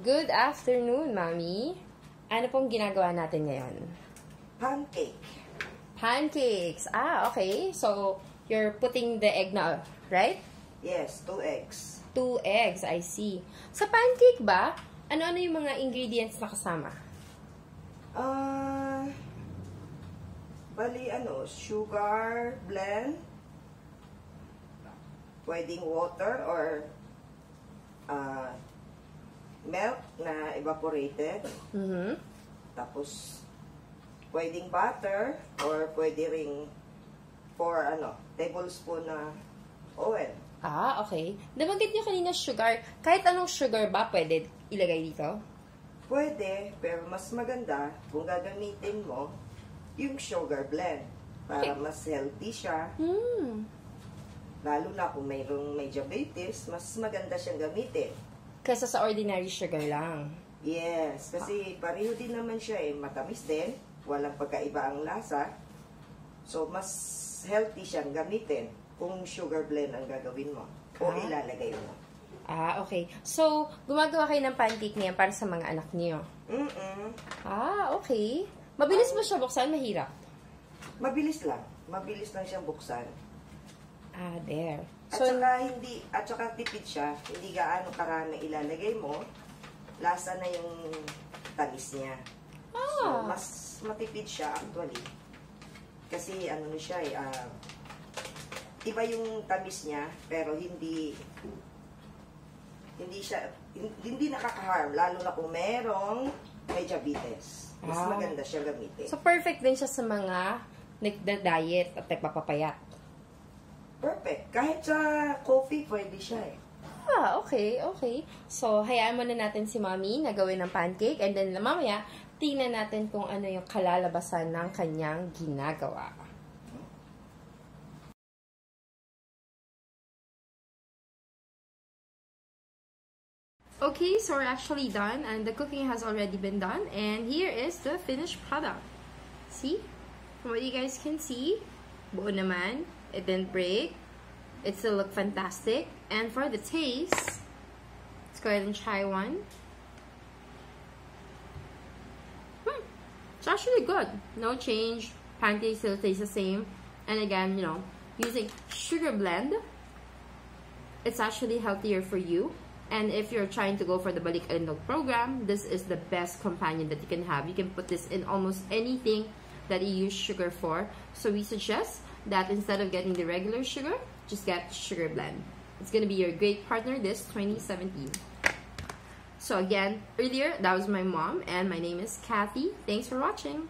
Good afternoon, Mami. Ano pong ginagawa natin ngayon? Pancake. Pancakes. Okay. So, you're putting the egg na, right? Yes, 2 eggs. 2 eggs, I see. Sa pancake ba, ano-ano yung mga ingredients na kasama? Bali, sugar blend, pwedeng water or milk na evaporated. Tapos, pwedeng butter or pwede ring 4 tablespoon na oil. Okay. Nabanggit niyo kanina sugar. Kahit anong sugar ba pwede ilagay dito? Pwede, pero mas maganda kung gagamitin mo yung sugar blend para mas healthy siya. Lalo na kung may diabetes, mas maganda siyang gamitin. Kaysa sa ordinary sugar lang. Yes, kasi pareho din naman siya matamis din, walang pagkaiba ang lasa. So, mas healthy siyang gamitin kung sugar blend ang gagawin mo o ilalagay mo. Okay. So, gumagawa kayo ng pancake niyan para sa mga anak niyo? Okay. Mabilis ba siya buksan? Mahirap? Mabilis lang. Mabilis lang siyang buksan. There. At saka tipid siya. Hindi gaano karami ilalagay mo. Lasa na yung tamis niya. So, mas matipid siya actually. Kasi siya iba yung tamis niya, pero hindi nakaka-harm, lalo na kung may diabetes. Mas maganda siya gamitin. So, perfect din siya sa mga nagda-diet at nagpapapayat. Perfect. Kahit sa coffee, pwede siya Okay. So, hayaan muna natin si Mommy na gawin ng pancake and then mamaya, tingnan natin kung ano yung kalalabasan ng kanyang ginagawa. Okay, so we're actually done and the cooking has already been done and here is the finished product. See? From what you guys can see, buo naman, it didn't break, it still looked fantastic. And for the taste, let's go ahead and try one. It's actually good. No change, pancake still tastes the same. And again, using sugar blend, it's actually healthier for you. And if you're trying to go for the Balik Alindog program, this is the best companion that you can have. You can put this in almost anything that you use sugar for. So we suggest that instead of getting the regular sugar, just get sugar blend. It's going to be your great partner this 2017. So again, earlier, that was my mom, and my name is Kathy. Thanks for watching.